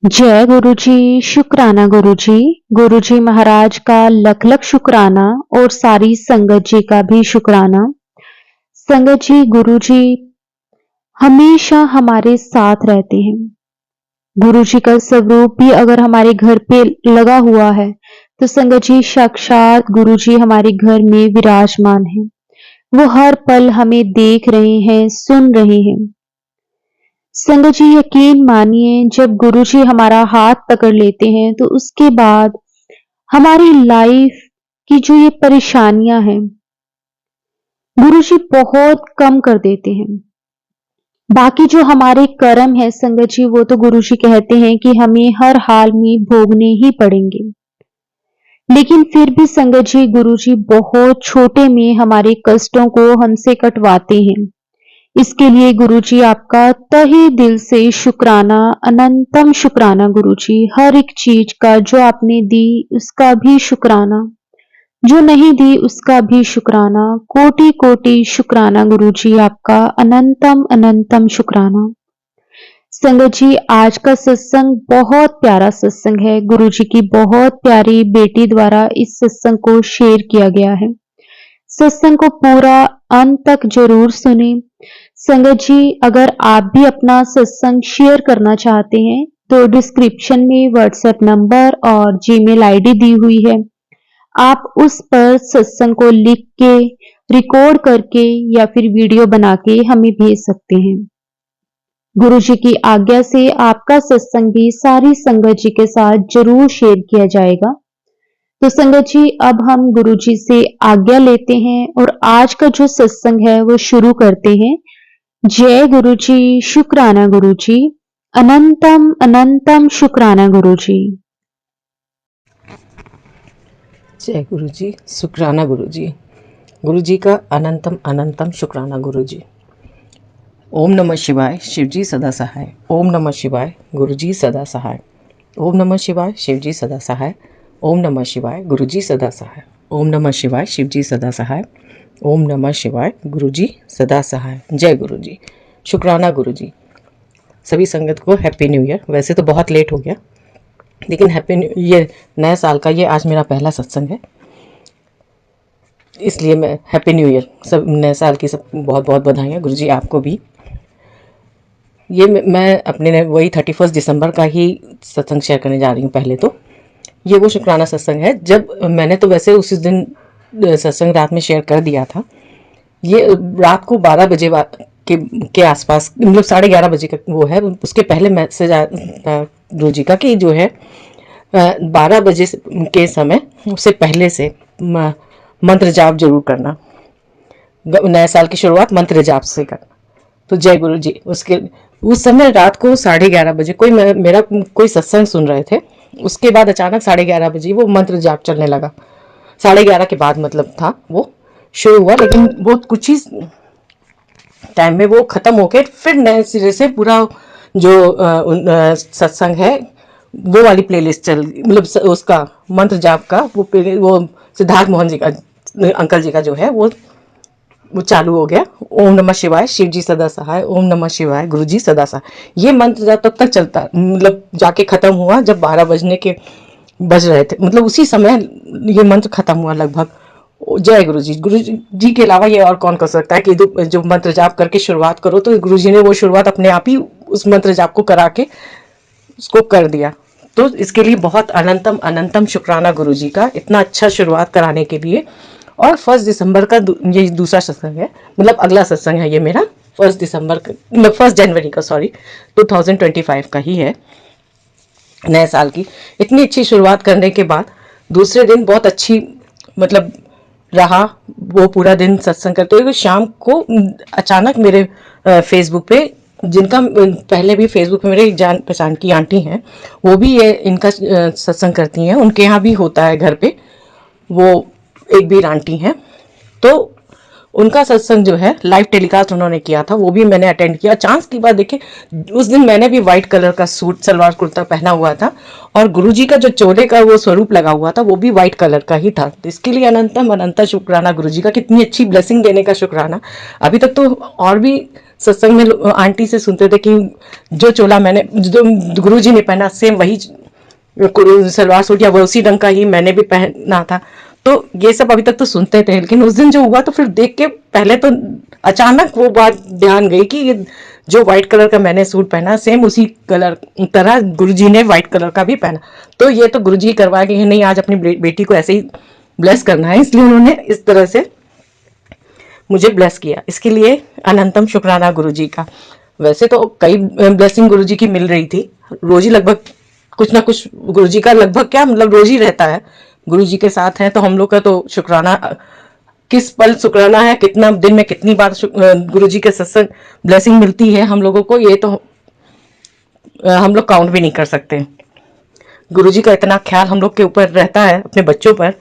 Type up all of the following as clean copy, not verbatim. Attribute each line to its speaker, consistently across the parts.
Speaker 1: जय गुरु जी। शुक्राना गुरु जी। गुरु जी महाराज का लख लख शुक्राना और सारी संगत जी का भी शुक्राना। संगत जी, गुरु जी हमेशा हमारे साथ रहते हैं। गुरु जी का स्वरूप भी अगर हमारे घर पे लगा हुआ है तो संगत जी साक्षात गुरु जी हमारे घर में विराजमान है। वो हर पल हमें देख रहे हैं, सुन रहे हैं। संगत जी यकीन मानिए, जब गुरु जी हमारा हाथ पकड़ लेते हैं तो उसके बाद हमारी लाइफ की जो ये परेशानियां हैं, गुरु जी बहुत कम कर देते हैं। बाकी जो हमारे कर्म है संगत जी, वो तो गुरु जी कहते हैं कि हमें हर हाल में भोगने ही पड़ेंगे। लेकिन फिर भी संगत जी, गुरु जी बहुत छोटे में हमारे कष्टों को हमसे कटवाते हैं। इसके लिए गुरु जी आपका तहे दिल से शुक्राना, अनंतम शुक्राना गुरु जी। हर एक चीज का जो आपने दी उसका भी शुक्राना, जो नहीं दी उसका भी शुक्राना। कोटि कोटि शुक्राना गुरु जी आपका, अनंतम अनंतम शुक्राना। संगत जी आज का सत्संग बहुत प्यारा सत्संग है। गुरु जी की बहुत प्यारी बेटी द्वारा इस सत्संग को शेयर किया गया है। सत्संग को पूरा अंत तक जरूर सुने। संगत जी अगर आप भी अपना सत्संग शेयर करना चाहते हैं तो डिस्क्रिप्शन में व्हाट्सएप नंबर और जीमेल आईडी दी हुई है। आप उस पर सत्संग को लिख के, रिकॉर्ड करके या फिर वीडियो बना के हमें भेज सकते हैं। गुरु जी की आज्ञा से आपका सत्संग भी सारी संगत जी के साथ जरूर शेयर किया जाएगा। तो संगत जी अब हम गुरु जी से आज्ञा लेते हैं और आज का जो सत्संग है वो शुरू करते हैं। जय गुरु जी। शुक्राना गुरु जी। अनंतम अनंतम शुक्राना गुरु जी।
Speaker 2: जय गुरु जी। शुक्राना गुरु जी। गुरु जी का अनंतम अनंतम शुक्राना गुरु जी। ओम नमः शिवाय, शिव जी सदा सहाय। ओम नमः शिवाय, गुरु जी सदा सहाय। ओम नमः शिवाय, शिव जी सदा सहाय। ओम नमः शिवाय, गुरु जी सदा सहाय। ओम नमः शिवाय, शिव जी सदा सहाय। ओम नमः शिवाय, गुरु जी सदा सहाय। जय गुरु जी। शुक्राना गुरु जी। सभी संगत को हैप्पी न्यू ईयर। वैसे तो बहुत लेट हो गया, लेकिन हैप्पी न्यू ईयर, नए साल का ये आज मेरा पहला सत्संग है, इसलिए मैं हैप्पी न्यू ईयर, सब नए साल की सब बहुत बहुत बधाइयाँ गुरु जी आपको भी। ये मैं अपने वही 31 दिसंबर का ही सत्संग शेयर करने जा रही हूँ। पहले तो ये वो शुक्राना सत्संग है जब मैंने तो वैसे उसी दिन सत्संग रात में शेयर कर दिया था। ये रात को 12 बजे के आसपास, मतलब 11:30 बजे का वो है। उसके पहले मैसेज आया था गुरु जी का कि जो है 12 बजे के समय उससे पहले से मंत्र जाप जरूर करना। नए साल की शुरुआत मंत्र जाप से करना। तो जय गुरु जी। उसके उस समय रात को 11:30 बजे मेरा कोई सत्संग सुन रहे थे। उसके बाद अचानक 11:30 बजे वो मंत्र जाप चलने लगा। 11:30 के बाद मतलब था वो शुरू हुआ, लेकिन वो कुछ ही टाइम में वो खत्म होके फिर नए सिरे से पूरा जो सत्संग है वो वाली प्लेलिस्ट चल, मतलब उसका मंत्र जाप का वो सिद्धार्थ मोहन जी का अंकल जी का जो है वो चालू हो गया। ओम नमः शिवाय, शिव जी सदा सहाय। ओम नमः शिवाय, गुरु जी सदा सहाय। ये मंत्र जाप तब तक चलता, मतलब जाके खत्म हुआ जब 12 बजने के बज रहे थे, मतलब उसी समय ये मंत्र खत्म हुआ लगभग। जय गुरु जी। गुरु जी के अलावा ये और कौन कर सकता है कि जो मंत्र जाप करके शुरुआत करो, तो गुरु जी ने वो शुरुआत अपने आप ही उस मंत्र जाप को करा के उसको कर दिया। तो इसके लिए बहुत अनंतम अनंतम शुक्राना गुरु जी का, इतना अच्छा शुरुआत कराने के लिए। और 1 दिसंबर का ये दूसरा सत्संग है, मतलब अगला सत्संग है ये मेरा 1 दिसंबर का, मतलब 1 जनवरी का, सॉरी 2025 का ही है, नए साल की। इतनी अच्छी शुरुआत करने के बाद दूसरे दिन बहुत अच्छी, मतलब रहा वो पूरा दिन सत्संग करते हुए। शाम को अचानक मेरे फेसबुक पे, जिनका पहले भी फेसबुक पे मेरे जान पहचान की आंटी हैं, वो भी ये इनका सत्संग करती हैं, उनके यहाँ भी होता है घर पे, वो एक बीर आंटी हैं। तो उनका सत्संग जो है लाइव टेलीकास्ट उन्होंने किया था, वो भी मैंने अटेंड किया। चांस की बात देखिए, उस दिन मैंने भी व्हाइट कलर का सूट सलवार कुर्ता पहना हुआ था और गुरुजी का जो चोले का वो स्वरूप लगा हुआ था वो भी व्हाइट कलर का ही था। तो इसके लिए अनंतम अनंता शुक्राना गुरुजी का, कितनी अच्छी ब्लेसिंग देने का शुक्राना। अभी तक तो और भी सत्संग में आंटी से सुनते थे कि जो चोला मैंने जो गुरुजी ने पहना सेम वही सलवार सूट या वो उसी रंग का ही मैंने भी पहना था। तो ये सब अभी तक तो सुनते थे, लेकिन उस दिन जो हुआ तो फिर देख के पहले तो अचानक वो बात ध्यान गई कि ये जो व्हाइट कलर का मैंने सूट पहना सेम उसी कलर तरह गुरुजी ने व्हाइट कलर का भी पहना। तो ये तो गुरुजी करवा के नहीं, आज अपनी बेटी को ऐसे ही ब्लेस करना है, इसलिए उन्होंने इस तरह से मुझे ब्लेस किया। इसके लिए अनंतम शुक्राना गुरुजी का। वैसे तो कई ब्लेसिंग गुरुजी की मिल रही थी, रोज ही लगभग कुछ ना कुछ गुरुजी का, लगभग क्या मतलब रोज ही रहता है। गुरुजी के साथ हैं तो हम लोग का तो शुक्राना किस पल शुक्राना है, कितना दिन में कितनी बार गुरुजी के सत्संग ब्लेसिंग मिलती है हम लोगों को, ये तो हम लोग काउंट भी नहीं कर सकते। गुरुजी का इतना ख्याल हम लोग के ऊपर रहता है, अपने बच्चों पर,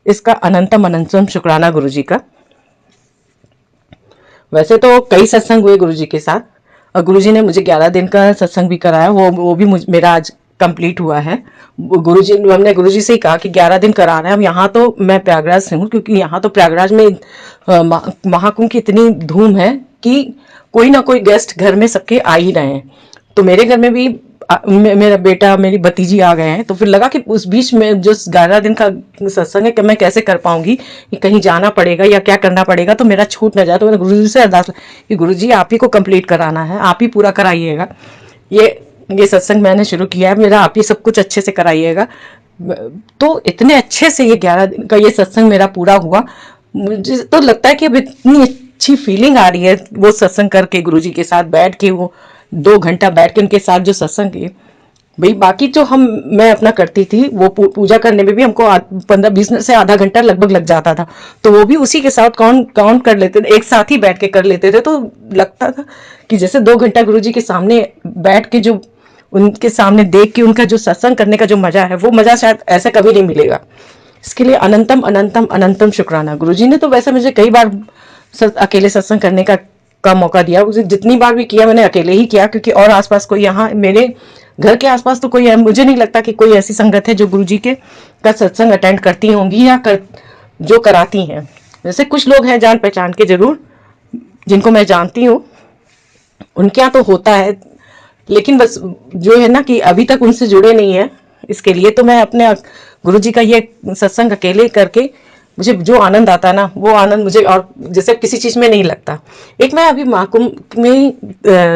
Speaker 2: इसका अनंतम अनंतम शुक्राना गुरुजी का। वैसे तो कई सत्संग हुए गुरुजी के साथ, और गुरुजी ने मुझे 11 दिन का सत्संग भी कराया, वो भी मेरा आज कंप्लीट हुआ है। हमने गुरुजी से ही कहा कि 11 दिन कराना है। अब यहाँ तो मैं प्रयागराज से हूँ, क्योंकि यहाँ तो प्रयागराज में महाकुंभ की इतनी धूम है कि कोई ना कोई गेस्ट घर में सबके आ ही रहे हैं। तो मेरे घर में भी मेरा बेटा मेरी भतीजी आ गए हैं, तो फिर लगा कि उस बीच में जो 11 दिन का सत्संग है कि मैं कैसे कर पाऊंगी, कि कहीं जाना पड़ेगा या क्या करना पड़ेगा तो मेरा छूट ना जाए। तो मैंने गुरुजी से अरदास कि गुरुजी आप ही को कंप्लीट कराना है, आप ही पूरा कराइएगा। ये सत्संग मैंने शुरू किया है, मेरा आप ही सब कुछ अच्छे से कराइएगा। तो इतने अच्छे से ये 11 दिन का ये सत्संग मेरा पूरा हुआ। मुझे तो लगता है कि अब इतनी अच्छी फीलिंग आ रही है वो सत्संग करके, गुरुजी के साथ बैठ के, वो 2 घंटा बैठ के उनके साथ जो सत्संग किए। भाई बाकी जो मैं अपना करती थी वो पूजा करने में भी हमको 15-20 मिनट से आधा घंटा लगभग लग जाता था, तो वो भी उसी के साथ काउंट कर लेते थे, एक साथ ही बैठ के कर लेते थे। तो लगता था कि जैसे 2 घंटा गुरुजी के सामने बैठ के, जो उनके सामने देख के उनका जो सत्संग करने का जो मजा है, वो मजा शायद ऐसा कभी नहीं मिलेगा। इसके लिए अनंतम अनंतम अनंतम शुक्राना। गुरुजी ने तो वैसे मुझे कई बार अकेले सत्संग करने का मौका दिया। उसे जितनी बार भी किया मैंने अकेले ही किया, क्योंकि और आसपास कोई, यहाँ मेरे घर के आसपास तो कोई, मुझे नहीं लगता कि कोई ऐसी संगत है जो गुरुजी के का सत्संग अटेंड करती होंगी या जो कराती हैं। जैसे कुछ लोग हैं जान पहचान के जरूर, जिनको मैं जानती हूँ, उनके यहाँ तो होता है, लेकिन बस जो है ना कि अभी तक उनसे जुड़े नहीं है। इसके लिए तो मैं अपने गुरुजी का ये सत्संग अकेले करके मुझे जो आनंद आता है ना, वो आनंद मुझे और जैसे किसी चीज में नहीं लगता। एक मैं अभी महाकुंभ में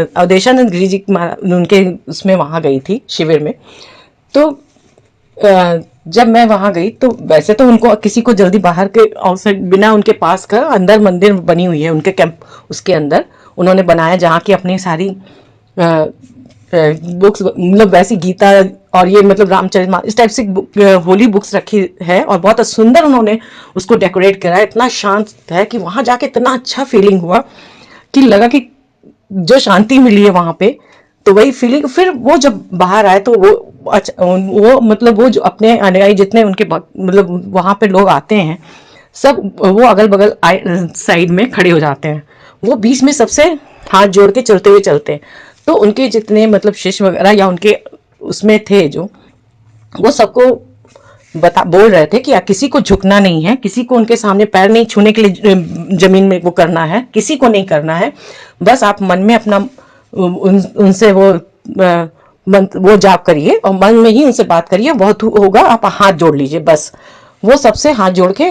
Speaker 2: अवधेशानंद गिरी जी उनके उसमें वहां गई थी शिविर में। तो जब मैं वहां गई तो वैसे तो उनको किसी को जल्दी बाहर के आउटसाइड बिना उनके पास का, अंदर मंदिर बनी हुई है उनके कैंप, उसके अंदर उन्होंने बनाया जहाँ की अपनी सारी बुक्स, मतलब वैसी गीता और ये मतलब रामचरितमानस इस टाइप से होली बुक्स रखी है, और बहुत सुंदर उन्होंने उसको डेकोरेट करा है। इतना शांत है कि वहां जाके इतना अच्छा फीलिंग हुआ कि लगा कि जो शांति मिली है वहां पे, तो वही फीलिंग फिर वो जब बाहर आए तो वो अच्छा, वो मतलब वो जो अपने अनुयायी जितने उनके मतलब वहां पे लोग आते हैं, सब वो अगल बगल साइड में खड़े हो जाते हैं, वो बीच में सबसे हाथ जोड़ के चलते हुए चलते हैं। तो उनके जितने मतलब शिष्य वगैरह या उनके उसमें थे जो, वो सबको बोल रहे थे कि किसी को झुकना नहीं है, किसी को उनके सामने पैर नहीं छूने के लिए जमीन में वो करना है, किसी को नहीं करना है। बस आप मन में अपना उनसे वो जाप करिए और मन में ही उनसे बात करिए, बहुत होगा आप हाथ जोड़ लीजिए। बस वो सबसे हाथ जोड़ के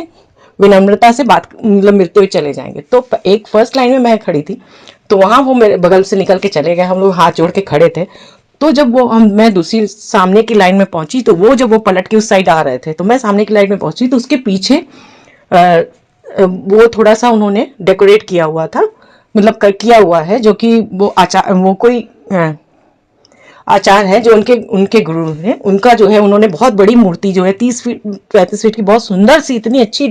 Speaker 2: विनम्रता से बात मतलब मिलते हुए चले जाएंगे। तो एक फर्स्ट लाइन में मैं खड़ी थी, तो वहां वो मेरे बगल से निकल के चले गए, हम लोग हाथ जोड़ के खड़े थे। तो जब वो मैं दूसरी सामने की लाइन में पहुंची, तो वो जब वो पलट के उस साइड आ रहे थे, तो मैं सामने की लाइन में पहुंची, तो उसके पीछे वो थोड़ा सा उन्होंने डेकोरेट किया हुआ था, मतलब किया हुआ है, जो कि वो आचार, वो कोई आचार है जो उनके गुरु हैं, उनका जो है उन्होंने बहुत बड़ी मूर्ति जो है 30 फीट 35 फीट की बहुत सुंदर सी इतनी अच्छी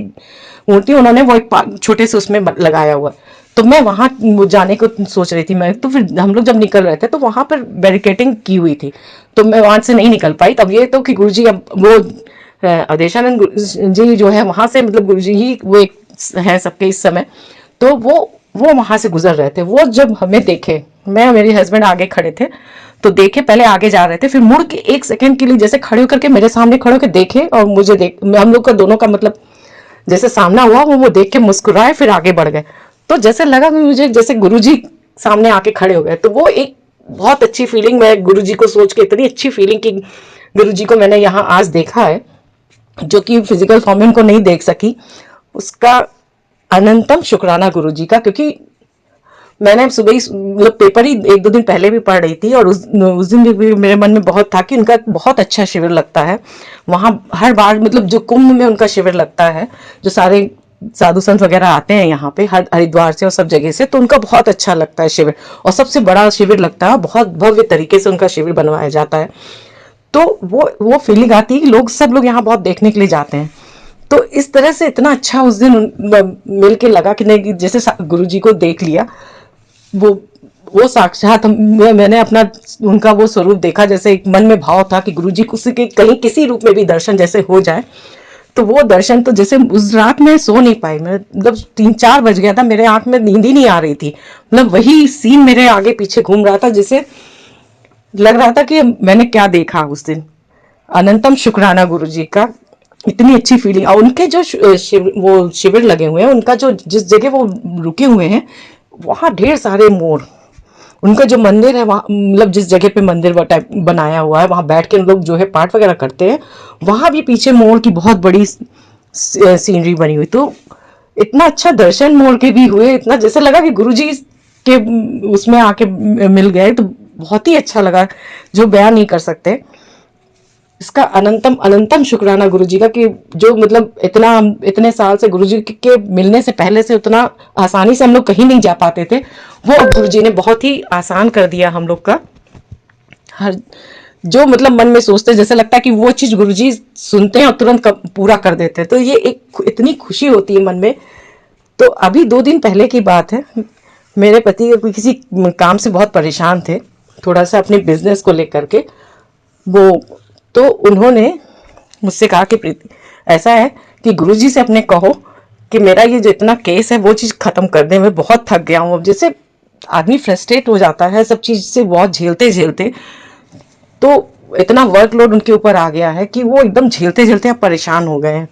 Speaker 2: मूर्ति उन्होंने वो एक छोटे से उसमें लगाया हुआ। तो मैं वहां जाने को सोच रही थी, मैं तो फिर हम लोग जब निकल रहे थे तो वहां पर बैरिकेटिंग की हुई थी, तो मैं वहां से नहीं निकल पाई। तब ये तो कि गुरुजी, अब वो अवधेशानंद जी जो है वहां से, मतलब गुरुजी ही वो एक है सबके इस समय, तो वो वहां से गुजर रहे थे। वो जब हमें देखे, मैं और मेरे हस्बैंड आगे खड़े थे, तो देखे, पहले आगे जा रहे थे, फिर मुड़ के 1 सेकंड के लिए जैसे खड़े होकर के मेरे सामने खड़े होकर देखे, और मुझे देख, हम लोग का दोनों का मतलब जैसे सामना हुआ, वो देख के मुस्कुराए, फिर आगे बढ़ गए। तो जैसे लगा कि मुझे जैसे गुरुजी सामने आके खड़े हो गए। तो वो एक बहुत अच्छी फीलिंग, मैं गुरुजी को सोच के इतनी अच्छी फीलिंग कि गुरुजी को मैंने यहाँ आज देखा है, जो कि फिजिकल फॉर्म में उनको नहीं देख सकी, उसका अनंतम शुक्राना गुरुजी का। क्योंकि मैंने सुबह ही मतलब पेपर ही एक दो दिन पहले भी पढ़ रही थी, और उस दिन भी मेरे मन में बहुत था कि उनका बहुत अच्छा शिविर लगता है वहाँ हर बार। मतलब जो कुंभ में उनका शिविर लगता है, जो सारे साधु संत वगैरह आते हैं यहाँ पे हरिद्वार से और सब जगह से, तो उनका बहुत अच्छा लगता है शिविर, और सबसे बड़ा शिविर लगता है, बहुत भव्य तरीके से उनका शिविर बनवाया जाता है। तो वो फीलिंग आती है कि सब लोग यहाँ बहुत देखने के लिए जाते हैं। तो इस तरह से इतना अच्छा उस दिन मिल के लगा कि नहीं, जैसे गुरु जी को देख लिया, वो वो साक्षात मैंने अपना उनका वो स्वरूप देखा। जैसे एक मन में भाव था कि गुरुजी को कहीं किसी रूप में भी दर्शन जैसे हो जाए, तो वो दर्शन, तो जैसे उस रात में सो नहीं पाई मैं, मतलब 3-4 बज गया था, मेरे आंख में नींद ही नहीं आ रही थी। मतलब वही सीन मेरे आगे पीछे घूम रहा था, जैसे लग रहा था कि मैंने क्या देखा उस दिन। अनंतम शुक्राना गुरु जी का, इतनी अच्छी फीलिंग। और उनके जो वो शिविर लगे हुए हैं, उनका जो जिस जगह वो रुके हुए हैं, वहाँ ढेर सारे मोर। उनका जो मंदिर है वहाँ, मतलब जिस जगह पे मंदिर टाइप बनाया हुआ है, वहाँ बैठ के लोग जो है पाठ वगैरह करते हैं, वहाँ भी पीछे मोर की बहुत बड़ी सीनरी बनी हुई। तो इतना अच्छा दर्शन मोर के भी हुए, इतना जैसे लगा कि गुरुजी के उसमें आके मिल गए। तो बहुत ही अच्छा लगा, जो बयान नहीं कर सकते। इसका अनंतम अनंतम शुक्राना गुरुजी का, कि जो मतलब इतने साल से गुरुजी के मिलने से पहले से उतना आसानी से हम लोग कहीं नहीं जा पाते थे, वो अब गुरुजी ने बहुत ही आसान कर दिया हम लोग का। हर जो मतलब मन में सोचते, जैसे लगता है कि वो चीज गुरुजी सुनते हैं और तुरंत पूरा कर देते हैं। तो ये एक इतनी खुशी होती है मन में। तो अभी 2 दिन पहले की बात है, मेरे पति किसी काम से बहुत परेशान थे, थोड़ा सा अपने बिजनेस को लेकर के। वो तो उन्होंने मुझसे कहा कि प्रीति, ऐसा है कि गुरुजी से अपने कहो कि मेरा ये जो इतना केस है वो चीज़ ख़त्म कर दे, मैं बहुत थक गया हूँ। अब जैसे आदमी फ्रस्ट्रेट हो जाता है सब चीज़ से बहुत झेलते झेलते, तो इतना वर्कलोड उनके ऊपर आ गया है कि वो एकदम झेलते झेलते अब परेशान हो गए हैं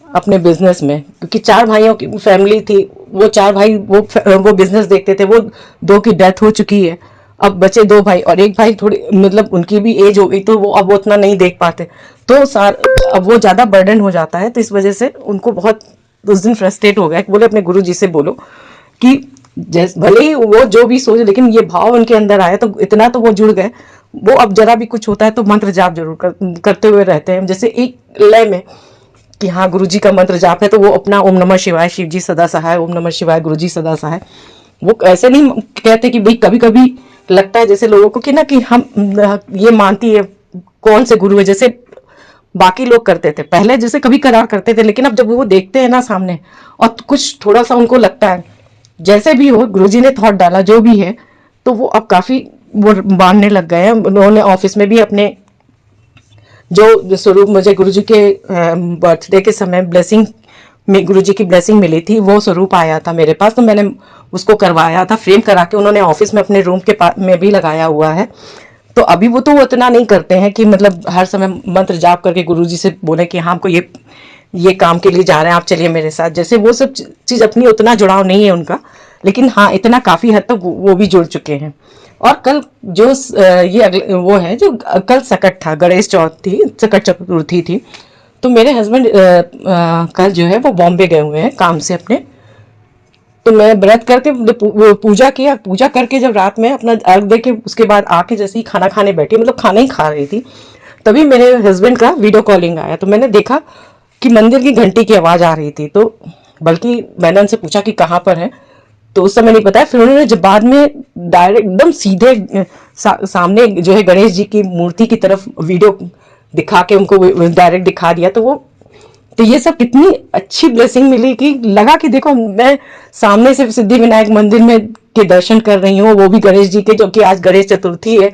Speaker 2: अपने बिजनेस में। क्योंकि 4 भाइयों की फैमिली थी, वो 4 भाई वो बिजनेस देखते थे, वो 2 की डेथ हो चुकी है, अब बचे 2 भाई, और एक भाई थोड़ी मतलब उनकी भी एज हो गई, तो वो अब वो उतना नहीं देख पाते। तो अब वो ज़्यादा बर्डन हो जाता है, तो इस वजह से उनको बहुत उस दिन फ्रस्ट्रेट हो गया। बोले अपने गुरु जी से बोलो कि जैसे भले ही वो जो भी सोचे, लेकिन ये भाव उनके अंदर आया तो इतना तो वो जुड़ गए। वो अब जरा भी कुछ होता है तो मंत्र जाप जरूर करते हुए रहते हैं, जैसे एक लय में कि हाँ गुरु जी का मंत्र जाप है, तो वो अपना ओम नमः शिवाय, शिव जी सदा सहाय, ओम नमः शिवाय, गुरु जी सदा सहाय। वो ऐसे नहीं कहते कि भाई, कभी कभी लगता है जैसे लोगों को कि ना कि हम ये मानती है कौन से गुरु है, जैसे बाकी लोग करते थे पहले, जैसे कभी करार करते थे, लेकिन अब जब वो देखते हैं ना सामने, और कुछ थोड़ा सा उनको लगता है जैसे भी हो गुरुजी ने थॉट डाला जो भी है, तो वो अब काफी वो मानने लग गए हैं। उन्होंने ऑफिस में भी अपने जो स्वरूप मुझे गुरुजी के बर्थडे के समय ब्लेसिंग में गुरुजी की ब्लेसिंग मिली थी, वो स्वरूप आया था मेरे पास, तो मैंने उसको करवाया था, फ्रेम करा के उन्होंने ऑफिस में अपने रूम के पास में भी लगाया हुआ है। तो अभी वो तो उतना नहीं करते हैं कि मतलब हर समय मंत्र जाप करके गुरुजी से बोले कि हाँ हमको ये काम के लिए जा रहे हैं, आप चलिए मेरे साथ, जैसे वो सब चीज़ अपनी उतना जुड़ाव नहीं है उनका। लेकिन हाँ इतना काफ़ी हद तक वो भी जुड़ चुके हैं। और कल जो ये अगले वो है जो कल सकट था, गणेश चौथ थी, सकट चतुर्थी थी। तो मेरे हस्बैंड कल जो है वो बॉम्बे गए हुए हैं काम से अपने। तो मैं व्रत करके पूजा किया, पूजा करके जब रात में अपना अर्घ दे के उसके बाद आके जैसे ही खाना खाने बैठी, मतलब खाना ही खा रही थी, तभी मेरे हस्बैंड का वीडियो कॉलिंग आया। तो मैंने देखा कि मंदिर की घंटी की आवाज़ आ रही थी, तो बल्कि मैंने उनसे पूछा कि कहाँ पर है, तो उस समय नहीं बताया। फिर उन्होंने जब बाद में डायरेक्ट एकदम सीधे सामने जो है गणेश जी की मूर्ति की तरफ वीडियो दिखा के उनको डायरेक्ट दिखा दिया। तो ये सब कितनी अच्छी ब्लेसिंग मिली कि लगा कि देखो मैं सामने से सिद्धि विनायक मंदिर में के दर्शन कर रही हूँ, वो भी गणेश जी के, जो कि आज गणेश चतुर्थी है।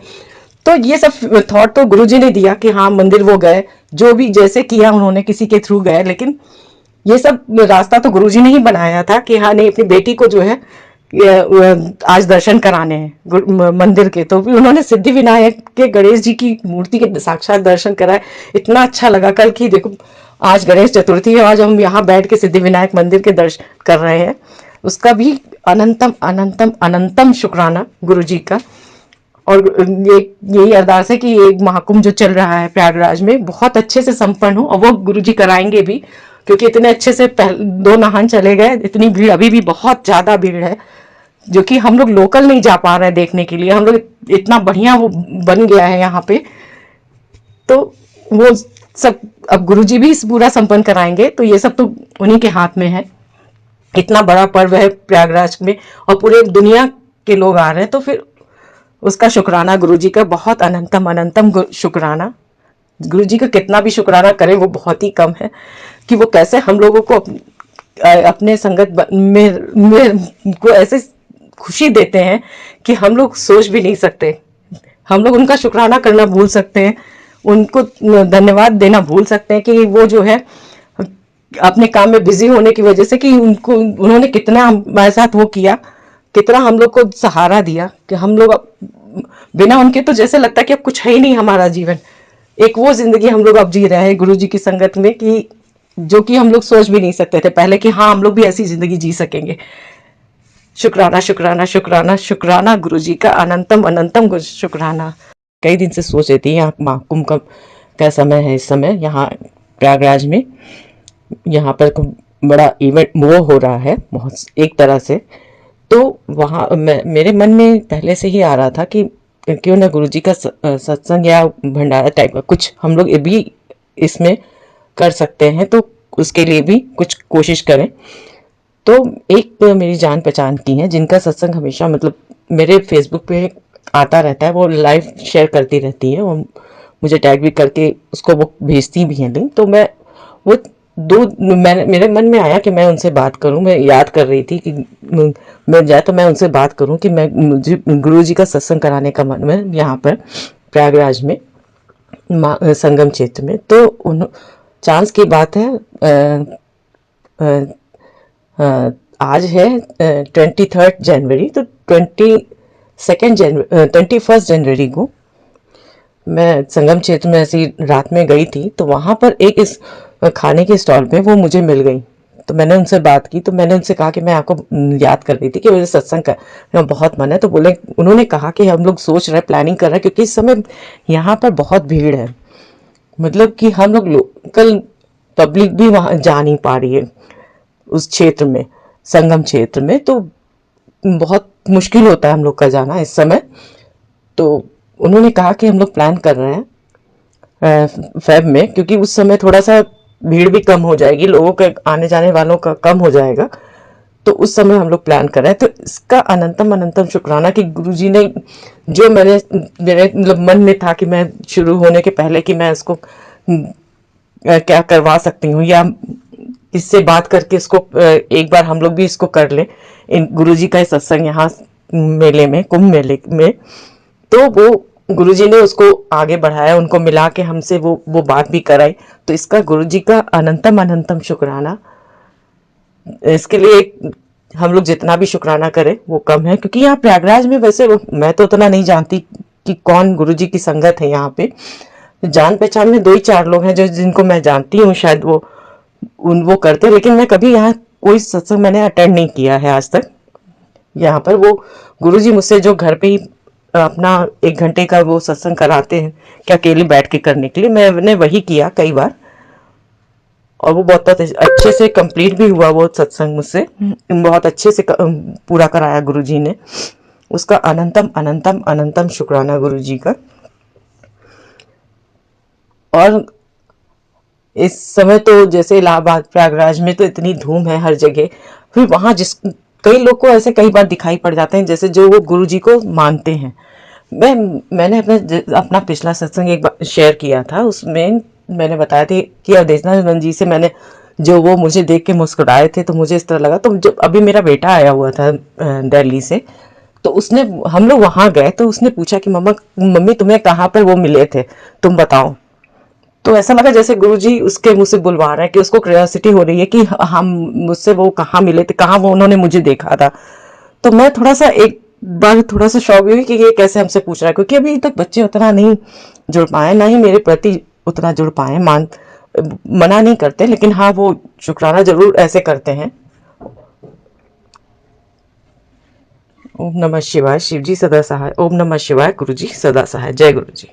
Speaker 2: तो ये सब थॉट तो गुरुजी ने दिया कि हाँ मंदिर वो गए, जो भी जैसे किया उन्होंने किसी के थ्रू गए, लेकिन ये सब रास्ता तो गुरुजी ने ही बनाया था कि हाँ नहीं अपनी बेटी को जो है आज दर्शन कराने हैं मंदिर के। तो भी उन्होंने सिद्धि विनायक के गणेश जी की मूर्ति के साक्षात दर्शन कराए। इतना अच्छा लगा कल की देखो आज गणेश चतुर्थी है, आज हम यहाँ बैठ के सिद्धि विनायक मंदिर के दर्शन कर रहे हैं। उसका भी अनंतम अनंतम अनंतम शुक्राना गुरु जी का। और ये यही अरदास है कि ये महाकुंभ जो चल रहा है प्रयागराज में बहुत अच्छे से संपन्न हो, और वो गुरु जी कराएंगे भी, क्योंकि इतने अच्छे से दो नाहन चले गए, इतनी भीड़ अभी भी बहुत ज्यादा भीड़ है, जो कि हम लोग लोकल नहीं जा पा रहे हैं देखने के लिए। हम लोग इतना बढ़िया वो बन गया है यहाँ पे, तो वो सब अब गुरुजी भी इस पूरा संपन्न कराएंगे, तो ये सब तो उन्हीं के हाथ में है। इतना बड़ा पर्व है प्रयागराज में और पूरे दुनिया के लोग आ रहे हैं, तो फिर उसका शुक्राना गुरुजी का बहुत अनंतम अनंतम शुक्राना। गुरुजी का कितना भी शुक्राना करें वो बहुत ही कम है, कि वो कैसे हम लोगों को अपने संगत में को ऐसे खुशी देते हैं कि हम लोग सोच भी नहीं सकते। हम लोग उनका शुक्राना करना भूल सकते हैं, उनको धन्यवाद देना भूल सकते हैं, कि वो जो है अपने काम में बिजी होने की वजह से, कि उनको उन्होंने कितना हमारे साथ वो किया, कितना हम लोग को सहारा दिया, कि हम लोग बिना उनके तो जैसे लगता है कि अब कुछ है ही नहीं हमारा जीवन। एक वो जिंदगी हम लोग अब जी रहे हैं गुरु जी की संगत में, कि जो कि हम लोग सोच भी नहीं सकते थे पहले कि हाँ हम लोग भी ऐसी जिंदगी जी सकेंगे। शुक्राना शुक्राना शुक्राना शुक्राना गुरु जी का अनंतम अनंतम शुक्राना। कई दिन से सोच रही थी यहाँ महाकुंभ का समय है इस समय यहाँ प्रयागराज में। यहाँ पर बड़ा इवेंट वो हो रहा है बहुत एक तरह से, तो वहाँ मेरे मन में पहले से ही आ रहा था कि क्यों ना गुरुजी का सत्संग या भंडारा टाइप का कुछ हम लोग भी इसमें कर सकते हैं, तो उसके लिए भी कुछ कोशिश करें। तो एक मेरी जान पहचान की है जिनका सत्संग हमेशा मतलब मेरे फेसबुक पे आता रहता है, वो लाइव शेयर करती रहती है, वो मुझे टैग भी करके उसको वो भेजती भी हैं लिंक। तो मैं वो मैंने मेरे मन में आया कि मैं उनसे बात करूं। मैं याद कर रही थी कि मैं जाए तो मैं उनसे बात करूं कि मैं मुझे गुरु जी का सत्संग कराने का मन में यहाँ पर प्रयागराज में संगम क्षेत्र में। तो उन चांस की बात है, आज है 23 जनवरी, तो 21 जनवरी को मैं संगम क्षेत्र में ऐसी रात में गई थी, तो वहां पर एक इस खाने के स्टॉल पे वो मुझे मिल गई। तो मैंने उनसे बात की, तो मैंने उनसे कहा कि मैं आपको याद कर रही थी कि मुझे सत्संग का बहुत मन है। तो बोले, उन्होंने कहा कि हम लोग सोच रहे प्लानिंग कर रहे हैं, क्योंकि इस समय यहाँ पर बहुत भीड़ है, मतलब कि हम लोग लोकल पब्लिक भी वहां जा नहीं पा रही है उस क्षेत्र में, संगम क्षेत्र में, तो बहुत मुश्किल होता है हम लोग का जाना इस समय। तो उन्होंने कहा कि हम लोग प्लान कर रहे हैं फेब में, क्योंकि उस समय थोड़ा सा भीड़ भी कम हो जाएगी, लोगों के आने जाने वालों का कम हो जाएगा, तो उस समय हम लोग प्लान कर रहे हैं। तो इसका अनंतम अनंतम शुक्राना कि गुरुजी ने जो मेरे मतलब मन में था कि मैं शुरू होने के पहले कि मैं इसको क्या करवा सकती हूँ, या इससे बात करके इसको एक बार हम लोग भी इसको कर ले, इन गुरुजी का सत्संग यहाँ मेले में, कुंभ मेले में। तो वो गुरुजी ने उसको आगे बढ़ाया, उनको मिला के हमसे वो बात भी कराई। तो इसका गुरुजी का अनंतम अनंतम शुक्राना। इसके लिए हम लोग जितना भी शुक्राना करें वो कम है, क्योंकि यहाँ प्रयागराज में वैसे मैं तो उतना नहीं जानती कि कौन गुरुजी की संगत है यहाँ पे। जान पहचान में 2 ही 4 लोग हैं जो जिनको मैं जानती हूँ, शायद वो करते, लेकिन मैं कभी यहाँ कोई सत्संग मैंने अटेंड नहीं किया है आज तक। यहाँ पर वो गुरुजी मुझसे जो घर पे ही अपना 1 घंटे का वो सत्संग कराते हैं कि अकेले बैठ के करने के लिए, मैंने वही किया कई बार, और वो बहुत अच्छे से कंप्लीट भी हुआ वो सत्संग मुझसे, बहुत अच्छे से पूरा कराया गुरुजी ने। उसका अनंतम अनंतम अनंतम शुक्राना गुरुजी का। और इस समय तो जैसे इलाहाबाद प्रयागराज में तो इतनी धूम है हर जगह, फिर वहां कई लोग को ऐसे कई बार दिखाई पड़ जाते हैं जैसे जो वो गुरुजी को मानते हैं। मैंने अपना पिछला सत्संग एक बार शेयर किया था, उसमें मैंने बताया था कि अवधेशानंद जी से मैंने जो वो मुझे देख के मुस्कुराए थे, तो मुझे इस तरह लगा। तो जब अभी मेरा बेटा आया हुआ था दिल्ली से, तो उसने हम लोग वहां गए, तो उसने पूछा कि मम्मी तुम्हें कहाँ पर वो मिले थे, तुम बताओ। तो ऐसा लगा जैसे गुरुजी उसके मुझसे बुलवा रहे हैं, कि उसको क्यूरियोसिटी हो रही है कि हम मुझसे वो कहाँ मिले थे, कहाँ वो उन्होंने मुझे देखा था। तो मैं थोड़ा सा एक बार थोड़ा सा शौक हुई कि ये कैसे हमसे पूछ रहा है, क्योंकि अभी तक बच्चे उतना नहीं जुड़ पाए, ना ही मेरे प्रति उतना जुड़ पाए। मना नहीं करते, लेकिन हाँ वो शुक्राना जरूर ऐसे करते हैं। ओम नमः शिवाय। शिव जी सदा सहाय। ओम नमः शिवाय। गुरु जी सदा सहाय। जय गुरु जी।